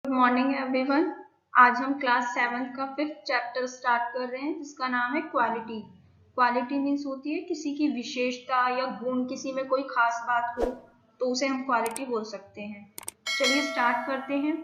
Good morning everyone. आज हम class 7 का 5th चैप्टर स्टार्ट कर रहे हैं जिसका नाम है क्वालिटी। क्वालिटी मीन्स होती है किसी की विशेषता या गुण, किसी में कोई खास बात हो तो उसे हम क्वालिटी बोल सकते हैं। चलिए स्टार्ट करते हैं।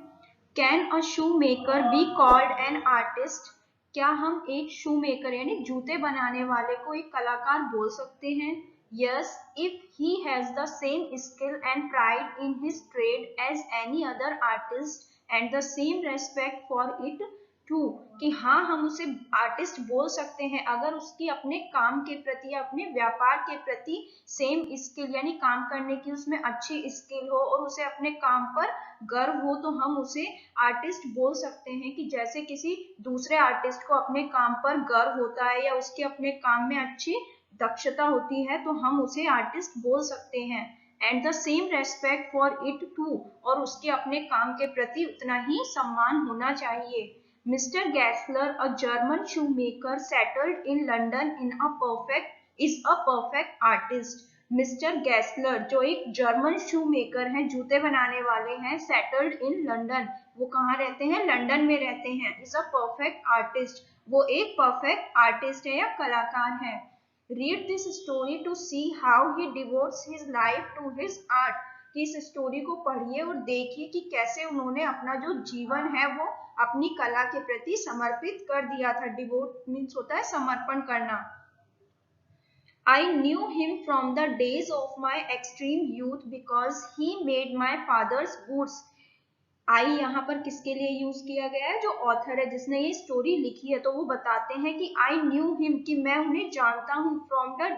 Can a shoe maker be called an artist? क्या हम एक शू मेकर यानी जूते बनाने वाले को एक कलाकार बोल सकते हैं? Yes, if he has the same skill and pride in his trade as any other artist and the same respect for it too, कि हाँ हम उसे आर्टिस्ट बोल सकते हैं अगर उसकी अपने काम के प्रति या अपने व्यापार के प्रति सेम स्किल यानी काम करने की उसमें अच्छी स्किल हो और उसे अपने काम पर गर्व हो तो हम उसे आर्टिस्ट बोल सकते हैं। कि जैसे किसी दूसरे आर्टिस्ट को अपने काम पर गर्व होता है या उसके अपने काम में अच्छी दक्षता होती है तो हम उसे आर्टिस्ट बोल सकते हैं। And the same respect for it too, और उसके अपने काम के प्रति उतना ही सम्मान होना चाहिए। Mister Gessler, a German shoe maker settled in London is a perfect artist. Mister Gessler जो एक जर्मन शू मेकर हैं, जूते बनाने वाले हैं, सेटल्ड इन लंडन, वो कहाँ रहते हैं? लंदन में रहते हैं। इज अ परफेक्ट आर्टिस्ट, वो एक परफेक्ट आर्टिस्ट है या कलाकार है। Read this story to see how he devotes his life to his art. कि इस स्टोरी को पढ़िए और देखिए कि कैसे उन्होंने अपना जो जीवन है वो अपनी कला के प्रति समर्पित कर दिया था। डिवोट मीन्स होता है समर्पण करना। I knew him from the days of my extreme youth because he made my father's boots. आई यहाँ पर किसके लिए यूज किया गया है? जो ऑथर है जिसने ये स्टोरी लिखी है, तो वो बताते हैं कि आई न्यू हिम, कि मैं उन्हें जानता हूँ, from the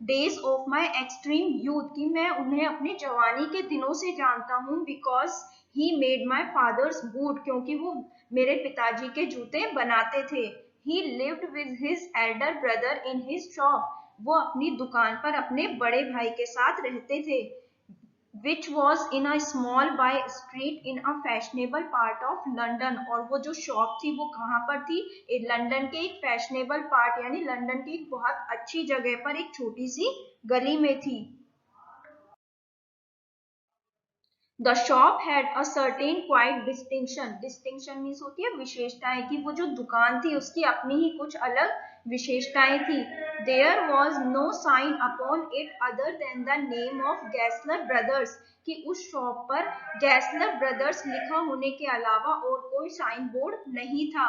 days of my extreme youth, कि मैं उन्हें अपनी जवानी के दिनों से जानता हूँ। Because he made my father's boot, क्योंकि वो मेरे पिताजी के जूते बनाते थे। ही lived with his Elder brother in his shop, वो अपनी दुकान पर अपने बड़े भाई के साथ रहते थे। which was in a small by street in a fashionable part of London, और वो जो शॉप थी वो कहाँ पर थी? लंदन के एक फैशनेबल पार्ट यानी लंदन की एक बहुत अच्छी जगह पर एक छोटी सी गली में थी। The shop had a certain quite distinction. Distinction means होती है विशेषताएं, कि वो जो दुकान थी उसकी अपनी ही कुछ अलग विशेषताएं थी। There was no sign upon it other than the name of Gessler Brothers, कि उस शॉप पर गैसलर ब्रदर्स लिखा होने के अलावा और कोई साइन बोर्ड नहीं था।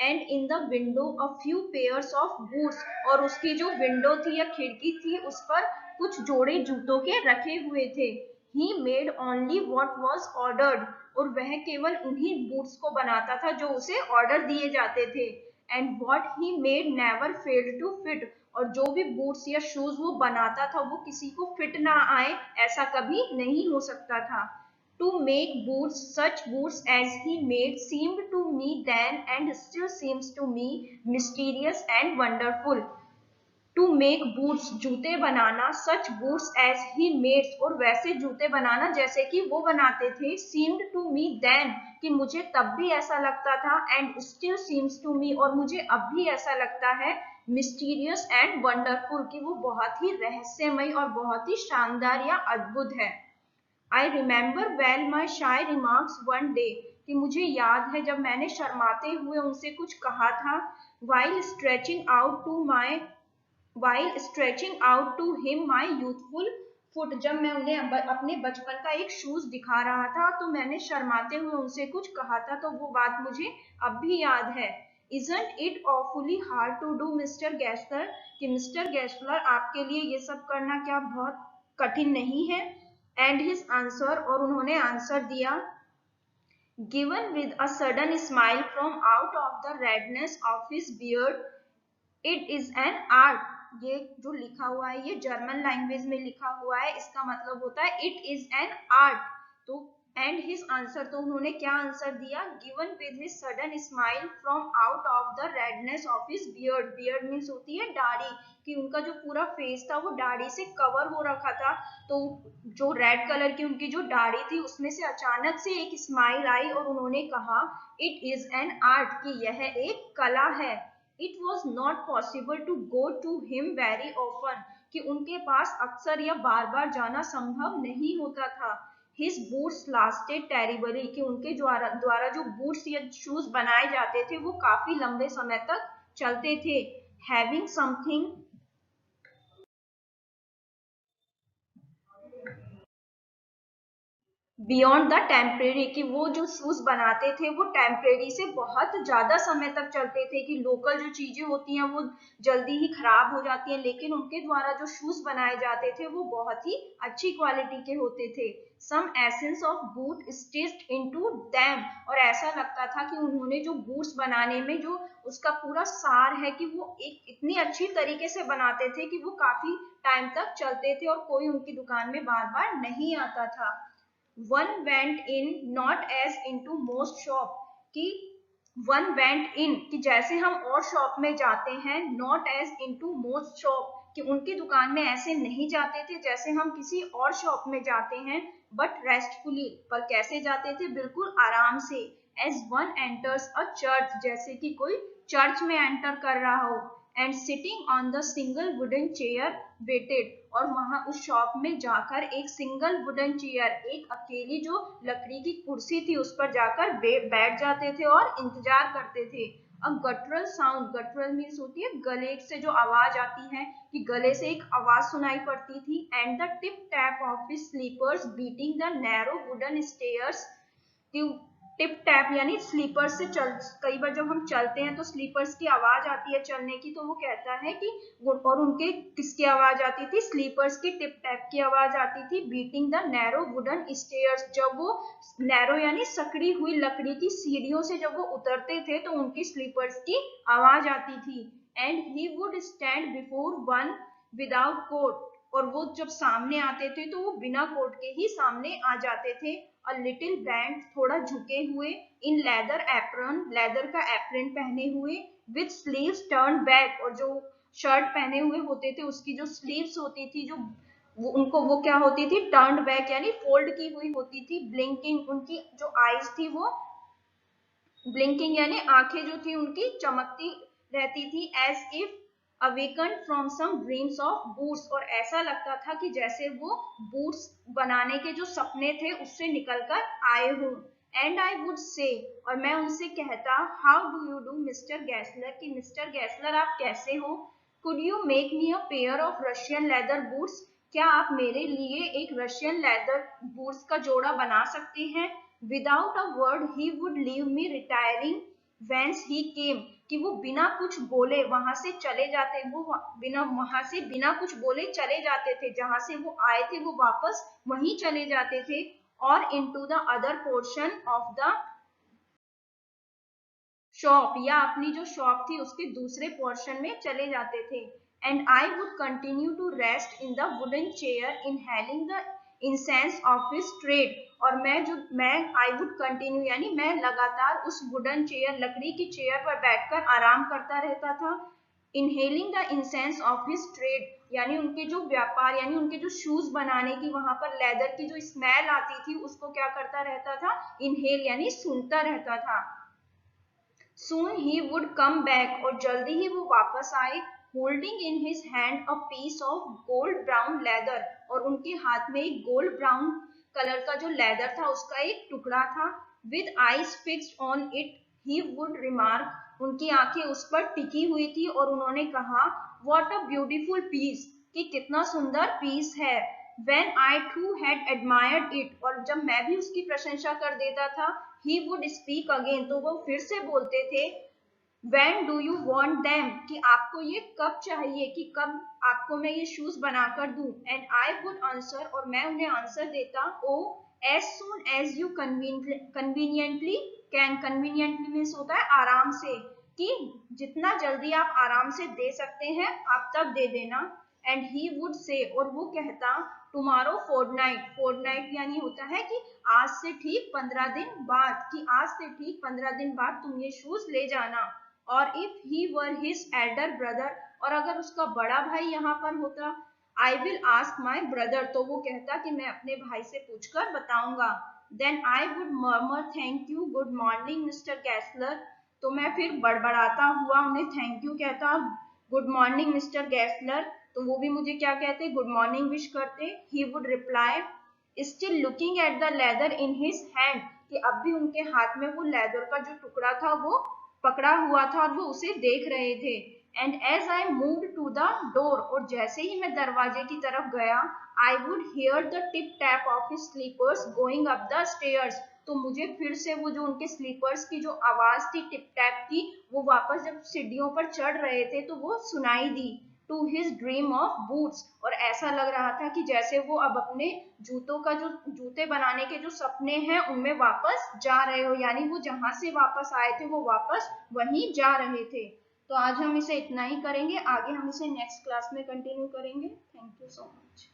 And in the window a few pairs of boots, और उसकी जो विंडो थी या खिड़की थी उस पर कुछ जोड़े जूतों के रखे हुए थे। He made only what was ordered, और वह केवल उन्हीं बूट्स को बनाता था जो उसे ऑर्डर दिए जाते थे। And what he made never failed to fit, और जो भी बूट्स या शूज वो बनाता था वो किसी को फिट ना आए ऐसा कभी नहीं हो सकता था। To make boots, such boots as he made seemed to me then and still seems to me mysterious and wonderful. To make boots, जूते बनाना, such boots as he made, और वैसे जूते बनाना जैसे कि वो बनाते थे। सीम्ड टू मी देन, कि मुझे तब भी ऐसा लगता था, and still seems to me, और मुझे अब भी ऐसा लगता है, मिस्टीरियस एंड वंडरफुल, कि वो बहुत ही रहस्यमय और बहुत ही शानदार या अद्भुत है। I remember well my shy remarks one day, कि मुझे याद है जब मैंने शर्माते हुए उनसे कुछ कहा था। While stretching out to him my youthful feet, जब मैं उन्हें अपने बचपन का एक शूज दिखा रहा था तो मैंने शर्माते हुए उनसे कुछ कहा था, तो वो बात मुझे अब भी याद है। Isn't it awfully hard to do, mister Gessler, कि मिस्टर गैसलर आपके लिए ये सब करना क्या बहुत कठिन नहीं है? एंड हिज आंसर, और उन्होंने आंसर दिया, given with a sudden smile from out of the redness of his beard, it is an art. ये जो लिखा हुआ है ये जर्मन लैंग्वेज में लिखा हुआ है, इसका मतलब होता है इट इज एन आर्ट। तो एंड हिज आंसर, तो उन्होंने क्या आंसर दिया? Given with his sudden smile from out of the redness of his beard. Beard means होती है दाढ़ी, कि उनका जो पूरा फेस था वो दाढ़ी से कवर हो रखा था, तो जो रेड कलर की उनकी जो दाढ़ी थी उसमें से अचानक से एक स्माइल आई और उन्होंने कहा इट इज एन आर्ट, कि यह एक कला है। It was not possible to go to him very often, कि उनके पास अक्सर या बार बार जाना संभव नहीं होता था। His boots lasted terribly, कि उनके द्वारा जो बूट्स या शूज बनाए जाते थे वो काफी लंबे समय तक चलते थे. Having something beyond the temporary, कि वो जो शूज बनाते थे वो टेम्परेरी से बहुत ज्यादा समय तक चलते थे, कि लोकल जो चीजें होती हैं वो जल्दी ही खराब हो जाती हैं, लेकिन उनके द्वारा जो शूज बनाए जाते थे वो बहुत ही अच्छी क्वालिटी के होते थे. Some essence of boot stitched into them, और ऐसा लगता था कि उन्होंने जो बूट्स बनाने में जो उसका पूरा सार है कि वो एक इतनी अच्छी तरीके से बनाते थे कि वो काफी टाइम तक चलते थे और कोई उनकी दुकान में बार बार नहीं आता था. One went in not as into most shop, कि one went in, कि जैसे हम और शॉप में जाते हैं, not as into most shop, कि उनकी दुकान में ऐसे नहीं जाते थे जैसे हम किसी और शॉप में जाते हैं, but restfully, पर कैसे जाते थे, बिल्कुल आराम से. As one enters a church, जैसे कि कोई चर्च में एंटर कर रहा हो. And sitting on the single wooden chair waited, और वहां उस शॉप में जाकर एक सिंगल वुडन चेयर, एक अकेली जो लकड़ी की कुर्सी थी उस पर जाकर बैठ जाते थे और इंतजार करते थे. अ गटरल साउंड, गटरल मीन्स होती है गले से जो आवाज आती है, कि गले से एक आवाज सुनाई पड़ती थी. And the tip tap of his slippers beating the narrow wooden stairs, tip tap यानी स्लीपर्स से चल, कई बार जब हम चलते हैं तो स्लीपर्स की आवाज आती है चलने की, तो वो कहता है कि और उनके किसकी आवाज आती थी, स्लीपर्स की टिप टैप की आवाज आती थी. Beating the narrow wooden stairs, जब वो नैरो यानी सकड़ी हुई लकड़ी की सीढ़ियों से जब वो उतरते थे तो उनकी स्लीपर्स की आवाज आती थी. And he would stand before one without coat, और वो जब सामने आते थे तो वो बिना कोट के ही सामने आ जाते थे. अ लिटिल बैंड, थोड़ा झुके हुए. इन लेदर एप्रन, लेदर का एप्रन पहने हुए. विथ स्लीव्स टर्न बैक, और जो शर्ट पहने हुए होते थे उसकी जो स्लीव्स होती थी जो वो क्या होती थी, टर्न बैक यानी फोल्ड की हुई होती थी. ब्लिंकिंग, उनकी जो आईज थी वो ब्लिंकिंग यानी आंखें जो थी उनकी चमकती रहती थी. As if awaken from some dreams of boots, और ऐसा लगता था कि जैसे वो बूट्स बनाने के जो सपने थे उससे निकलकर आए हो. एंड आई वुड से, और मैं उनसे कहता, how do you do mister Gessler, कि मिस्टर गैसलर आप कैसे हो. Could you make me a pair of Russian leather boots, क्या आप मेरे लिए एक रशियन लेदर बूट्स का जोड़ा बना सकते हैं. Without a word he would leave me retiring whence he came, कि वो बिना कुछ बोले वहां से चले जाते, वो वहां से बिना कुछ बोले चले जाते थे, जहां से वो आए थे वो वापस वहीं चले जाते थे. और into the other portion of the shop, या अपनी जो शॉप थी उसके दूसरे पोर्शन में चले जाते थे. And I would continue to rest in the wooden chair inhaling the incense of his trade, और मैं आई वुड कंटिन्यू यानी मैं लगातार उस वुडन चेयर, लकड़ी की चेयर पर बैठकर आराम करता रहता था. Inhaling the incense of his trade, यानी उनके जो व्यापार यानी उनके जो शूज बनाने की वहां पर लेदर की जो स्मेल आती थी उसको क्या करता रहता था, इनहेल यानी सूंघता रहता था. Soon he would come back, और जल्दी ही वो वापस आए. Holding in his hand a piece of gold brown leather, और उनके हाथ में एक गोल्ड ब्राउन कलर का जो लेदर था उसका एक टुकड़ा था. With eyes fixed on it, he would remark, उनकी आंखें उस पर टिकी हुई थी और उन्होंने कहा, What a beautiful piece, कि कितना सुंदर पीस है. When I too had admired it, और जब मैं भी उसकी प्रशंसा कर देता था, he would speak again, तो वो फिर से बोलते थे, When do you want them, कि आपको ये कब चाहिए, कि कब आपको मैं ये शूज बनाकर दूं. And I would answer, और मैं उन्हें आंसर देता, Oh, as soon as you conveniently can. Conveniently means होता है आराम से, कि जितना जल्दी आप आराम से दे सकते हैं आप तब दे देना. एंड ही वुड से, और वो कहता, टुमारो फोर्टनाइट, फोर्टनाइट यानी होता है कि आज से ठीक 15 दिन बाद, कि आज से ठीक 15 दिन बाद तुम ये शूज ले जाना. और if he were his Elder brother, और अगर उसका बड़ा भाई यहाँ पर होता, I will ask my brother, तो वो कहता कि मैं अपने भाई से पूछकर बताऊंगा. Then I would murmur thank you good morning mister Gessler, तो मैं फिर बड़बड़ाता हुआ उन्हें थैंक यू कहता, गुड मॉर्निंग मिस्टर गैसलर, तो वो भी मुझे क्या कहते, गुड मॉर्निंग विश करते. He would reply, still looking at the leather in his hand, कि अब भी उनके हाथ में वो लेदर का जो टुकड़ा था वो पकड़ा हुआ था और वो उसे देख रहे थे। And as I moved to the door, और जैसे ही मैं दरवाजे की तरफ गया, I would hear the tip tap of his slippers going up the stairs, तो मुझे फिर से वो जो उनके स्लीपर्स की जो आवाज थी टिप टैप की, वो वापस जब सीढ़ियों पर चढ़ रहे थे तो वो सुनाई दी। To his dream of boots, और ऐसा लग रहा था कि जैसे वो अब अपने जूतों का जो जूते बनाने के जो सपने हैं उनमें वापस जा रहे हो, यानी वो जहां से वापस आए थे वो वापस वहीं जा रहे थे। तो आज हम इसे इतना ही करेंगे, आगे हम इसे नेक्स्ट क्लास में कंटिन्यू करेंगे। Thank you so much.